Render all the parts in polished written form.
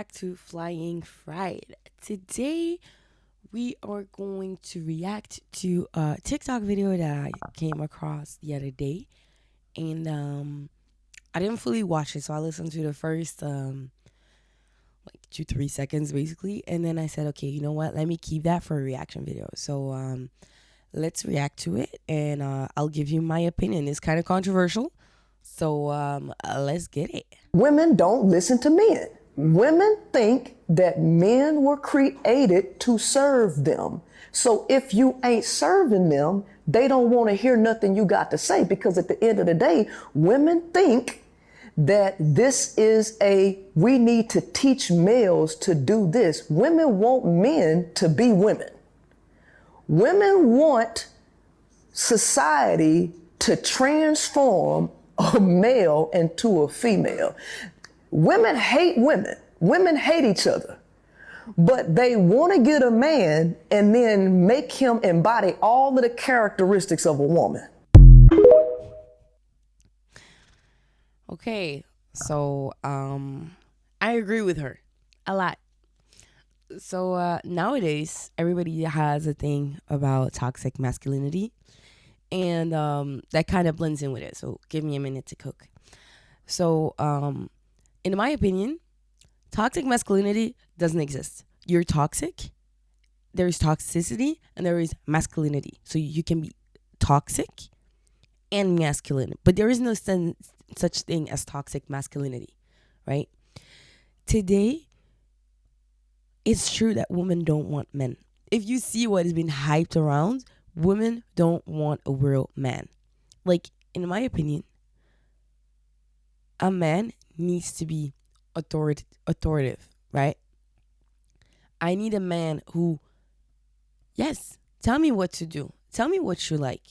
back to Flying Fried. Today, we are going to react to a TikTok video that I came across the other day. And I didn't fully watch it, so I listened to the first like 2-3 seconds basically. And then I said, okay, you know what? Let me keep that for a reaction video. So let's react to it and I'll give you my opinion. It's kind of controversial. So let's get it. Women don't listen to men. Women think that men were created to serve them. So if you ain't serving them, they don't want to hear nothing you got to say, because at the end of the day, women think that this is we need to teach males to do this. Women want men to be women. Women want society to transform a male into a female. Women hate women. Women hate each other. But they want to get a man and then make him embody all of the characteristics of a woman. Okay, so I agree with her a lot. So nowadays, everybody has a thing about toxic masculinity, and that kind of blends in with it. So give me a minute to cook. So in my opinion, toxic masculinity doesn't exist. You're toxic. There is toxicity and there is masculinity. So you can be toxic and masculine, but there is no such thing as toxic masculinity, right? Today, it's true that women don't want men. If you see what has been hyped around, women don't want a real man. Like, in my opinion, a man needs to be authoritative, right? I need a man who, yes, tell me what to do. Tell me what you like.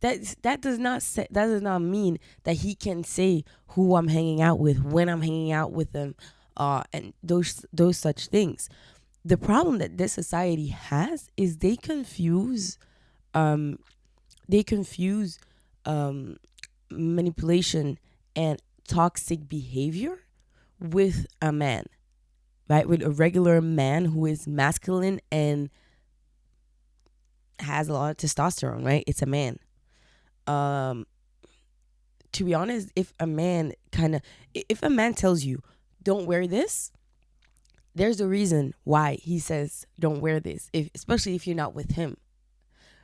That does not mean that he can say who I'm hanging out with, when I'm hanging out with them, and those such things. The problem that this society has is they confuse manipulation and toxic behavior with a man, right? With a regular man who is masculine and has a lot of testosterone, right? It's a man. To be honest, if a man tells you don't wear this, there's a reason why he says don't wear this, especially if you're not with him.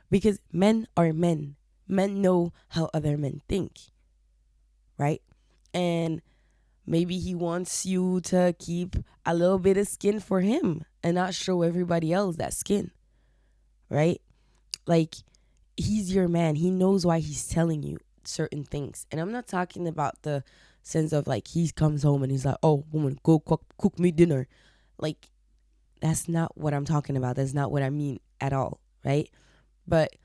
Because men are men. Men know how other men think, right? And maybe he wants you to keep a little bit of skin for him and not show everybody else that skin, right? Like, he's your man. He knows why he's telling you certain things. And I'm not talking about the sense of like he comes home and he's like, oh, woman, go cook me dinner. Like, that's not what I'm talking about. That's not what I mean at all, right? But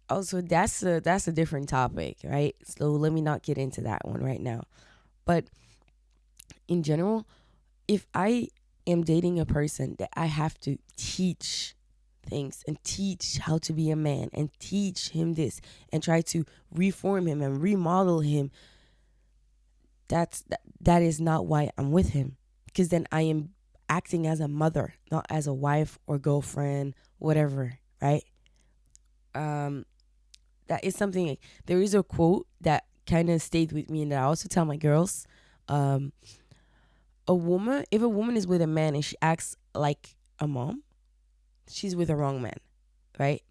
also that's a different topic, right? So let me not get into that one right now. But in general, if I am dating a person that I have to teach things and teach how to be a man and teach him this and try to reform him and remodel him, that is not why I'm with him. Because then I am acting as a mother, not as a wife or girlfriend, whatever, right? That is something. There is a quote that kind of stayed with me, and that I also tell my girls. If a woman is with a man and she acts like a mom, she's with the wrong man, right?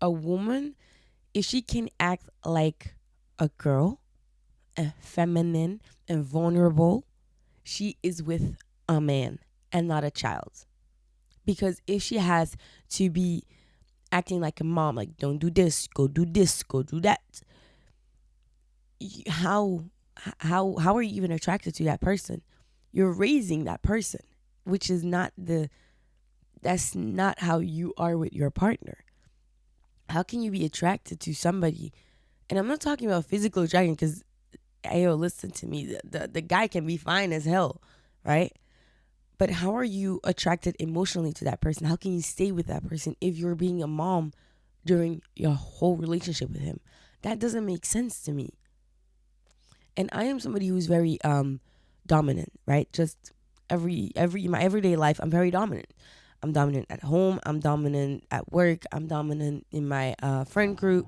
A woman, if she can act like a girl, and feminine and vulnerable, she is with a man and not a child. Because if she has to be acting like a mom, like don't do this, go do that, how are you even attracted to that person? You're raising that person, which is that's not how you are with your partner. How can you be attracted to somebody? And I'm not talking about physical attraction, because listen to me, the guy can be fine as hell, right? But how are you attracted emotionally to that person? How can you stay with that person if you're being a mom during your whole relationship with him? That doesn't make sense to me. And I am somebody who's very dominant, right? Just my everyday life, I'm very dominant. I'm dominant at home. I'm dominant at work. I'm dominant in my friend group.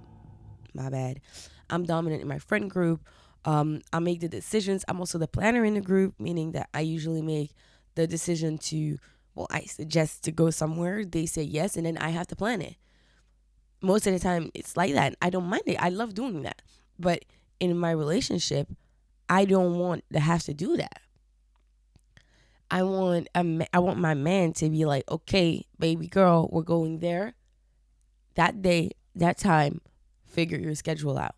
My bad. I'm dominant in my friend group. I make the decisions. I'm also the planner in the group, meaning that I usually make the decision to, well, I suggest to go somewhere. They say yes, and then I have to plan it. Most of the time, it's like that. I don't mind it. I love doing that. But in my relationship, I don't want to have to do that. I want my man to be like, okay, baby girl, we're going there that day, that time. Figure your schedule out.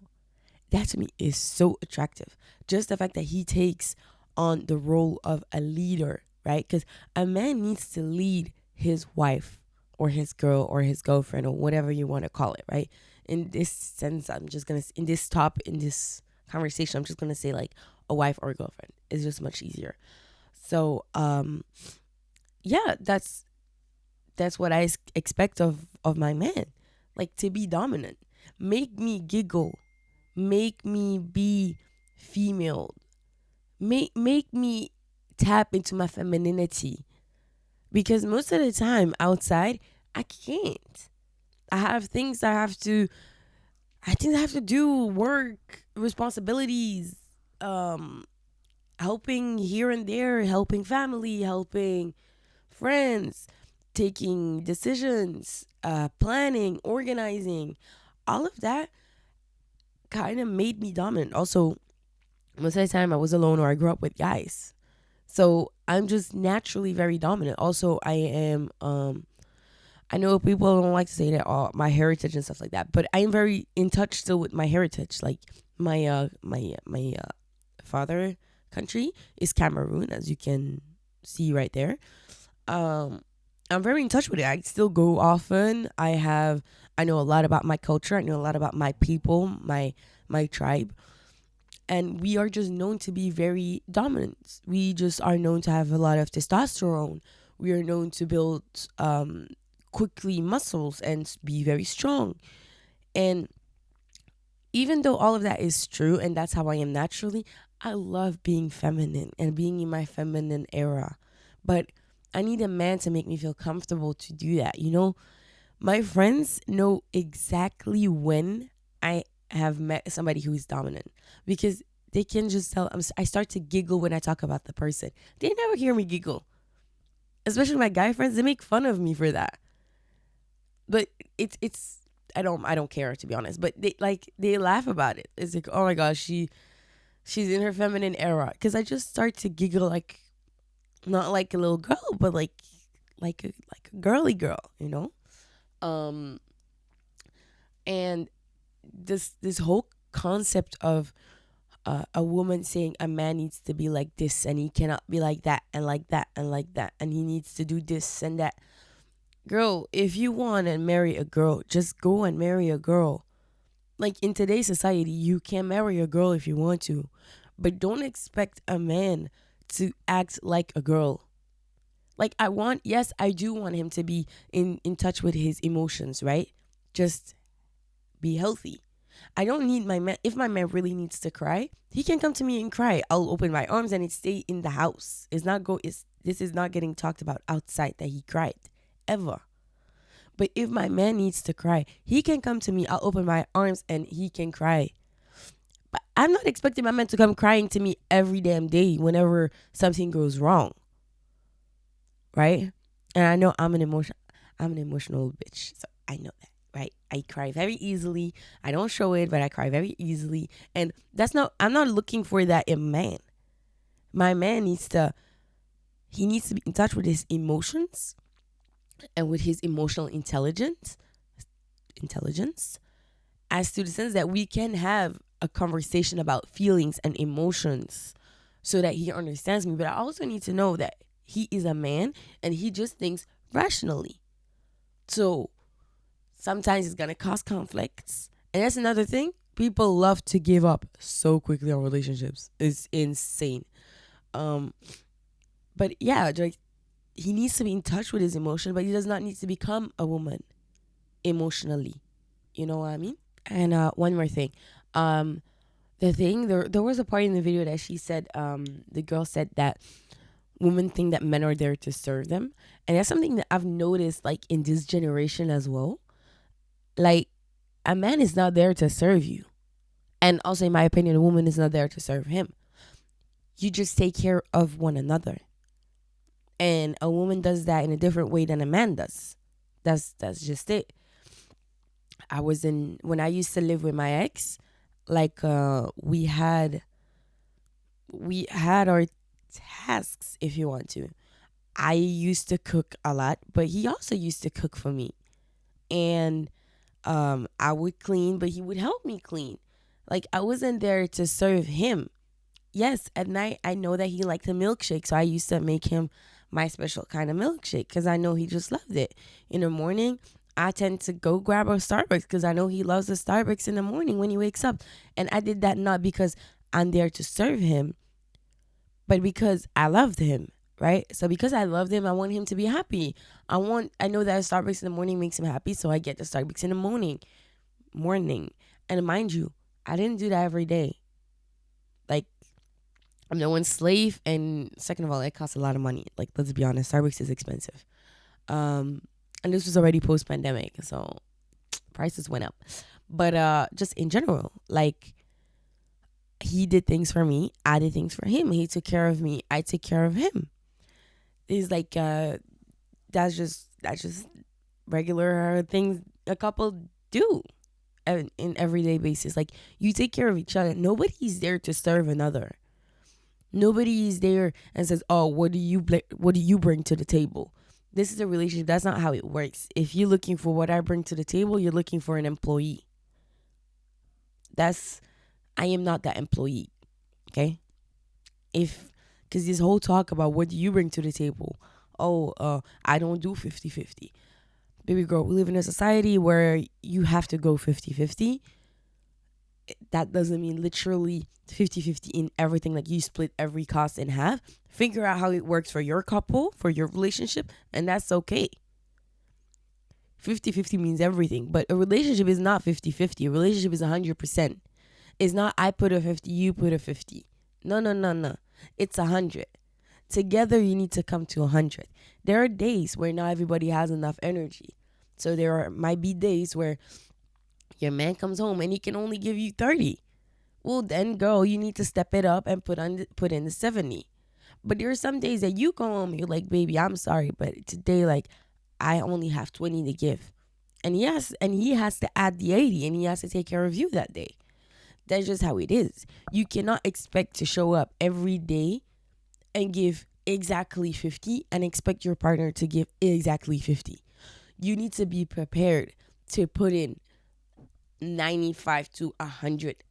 That to me is so attractive. Just the fact that he takes on the role of a leader, right? Because a man needs to lead his wife or his girl or his girlfriend or whatever you want to call it, right? In this sense, in this conversation, I'm just gonna say like a wife or a girlfriend. It's just much easier. So, yeah, that's what I expect of my man, like to be dominant, make me giggle, make me be female, make me tap into my femininity, because most of the time outside I can't. I have things I have to do, work, responsibilities, um helping here and there, helping family, helping friends, taking decisions, planning, organizing, all of that kind of made me dominant. Also, most of the time I was alone or I grew up with guys. So I'm just naturally very dominant. Also, I am I know people don't like to say that my heritage and stuff like that, but I am very in touch still with my heritage. Like my father country is Cameroon, as you can see right there. Um I'm very in touch with it. I still go often. I know a lot about my culture. I know a lot about my people, my tribe. And we are just known to be very dominant. We just are known to have a lot of testosterone. We are known to build quickly muscles and be very strong. And even though all of that is true and that's how I am naturally, I love being feminine and being in my feminine era. But I need a man to make me feel comfortable to do that. You know, my friends know exactly when I have met somebody who is dominant, because they can just tell. I start to giggle when I talk about the person. They never hear me giggle, especially my guy friends. They make fun of me for that, but it's I don't care, to be honest. But they laugh about it. It's like, oh my gosh, she's in her feminine era, because I just start to giggle, like not like a little girl, but like a girly girl, you know. Um, and this whole concept of a woman saying a man needs to be like this and he cannot be like that and like that and like that and he needs to do this and that. Girl, if you want to marry a girl, just go and marry a girl. Like in today's society, you can marry a girl if you want to, but don't expect a man to act like a girl. Like yes, I do want him to be in touch with his emotions, right? Just be healthy. I don't need my man. If my man really needs to cry, he can come to me and cry. I'll open my arms and it stay in the house. This is not getting talked about outside that he cried ever. But if my man needs to cry, he can come to me. I'll open my arms and he can cry. But I'm not expecting my man to come crying to me every damn day whenever something goes wrong, right? And I know I'm an emotional bitch, so I know that, right? I cry very easily. I don't show it, but I cry very easily, and I'm not looking for that in a man. My man he needs to be in touch with his emotions and with his emotional intelligence, as to the sense that we can have a conversation about feelings and emotions so that he understands me. But I also need to know that he is a man and he just thinks rationally. So sometimes it's gonna cause conflicts. And that's another thing. People love to give up so quickly on relationships. It's insane. Um, but yeah, like he needs to be in touch with his emotion, but he does not need to become a woman emotionally. You know what I mean? And one more thing. There was a part in the video that she said, the girl said that women think that men are there to serve them. And that's something that I've noticed like in this generation as well. Like a man is not there to serve you. And also in my opinion, a woman is not there to serve him. You just take care of one another. And a woman does that in a different way than a man does. That's just it. I was in when I used to live with my ex, like we had our tasks if you want to. I used to cook a lot, but he also used to cook for me. And I would clean, but he would help me clean. Like I wasn't there to serve him. Yes, at night I know that he liked a milkshake, so I used to make him my special kind of milkshake because I know he just loved it. In the morning, I tend to go grab a Starbucks because I know he loves the Starbucks in the morning when he wakes up. And I did that not because I'm there to serve him, but because I loved him, right? So because I loved him, I want him to be happy. I know that Starbucks in the morning makes him happy, so I get the Starbucks in the morning. And mind you, I didn't do that every day. Like I'm no one's slave, and second of all, it costs a lot of money. Like let's be honest, Starbucks is expensive. Um, and this was already post pandemic, so prices went up. But just in general, like he did things for me, I did things for him. He took care of me, I took care of him. It's like that's just regular things a couple do in everyday basis. Like you take care of each other. Nobody's there to serve another. Nobody is there and says, "Oh, what do you bring to the table?" This is a relationship. That's not how it works. If you're looking for what I bring to the table, you're looking for an employee. That's I am not that employee. Okay, if because this whole talk about what do you bring to the table? Oh, I don't do 50-50. Baby girl, we live in a society where you have to go 50-50. That doesn't mean literally 50-50 in everything. Like you split every cost in half. Figure out how it works for your couple, for your relationship, and that's okay. 50-50 means everything, but a relationship is not 50-50. A relationship is 100%. It's not I put a 50, you put a 50. No, no, no, no. It's 100. Together you need to come to 100. There are days where not everybody has enough energy. So might be days where your man comes home and he can only give you 30. Well, then, girl, you need to step it up and put in the 70. But there are some days that you go home and you're like, baby, I'm sorry, but today, like, I only have 20 to give. And he has to add the 80 and he has to take care of you that day. That's just how it is. You cannot expect to show up every day and give exactly 50 and expect your partner to give exactly 50. You need to be prepared to put in 95 to 100,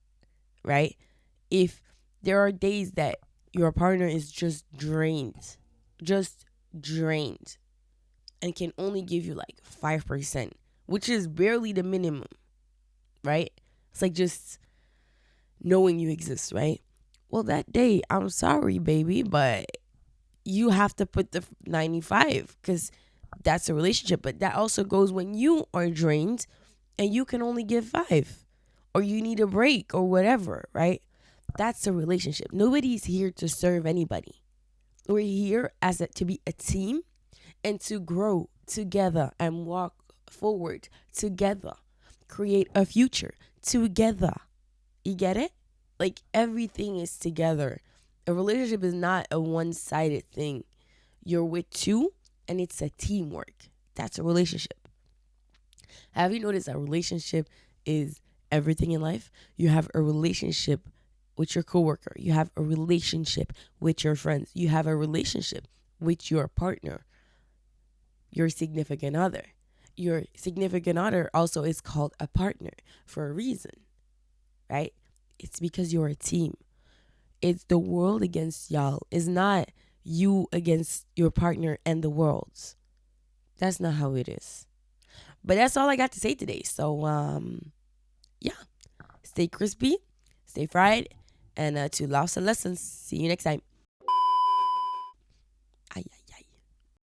right? If there are days that your partner is just drained, and can only give you like 5%, which is barely the minimum, right? It's like just knowing you exist, right? Well, that day, I'm sorry, baby, but you have to put the 95 because that's a relationship. But that also goes when you are drained and you can only give 5 or you need a break or whatever, right? That's a relationship. Nobody's here to serve anybody. We're here to be a team and to grow together and walk forward together, create a future together. You get it? Like everything is together. A relationship is not a one-sided thing. You're with two and it's a teamwork. That's a relationship. Have you noticed that relationship is everything in life? You have a relationship with your coworker. You have a relationship with your friends. You have a relationship with your partner, your significant other. Your significant other also is called a partner for a reason, right? It's because you're a team. It's the world against y'all. It's not you against your partner and the world. That's not how it is. But that's all I got to say today. So, yeah, stay crispy, stay fried, and to lots of lessons. See you next time.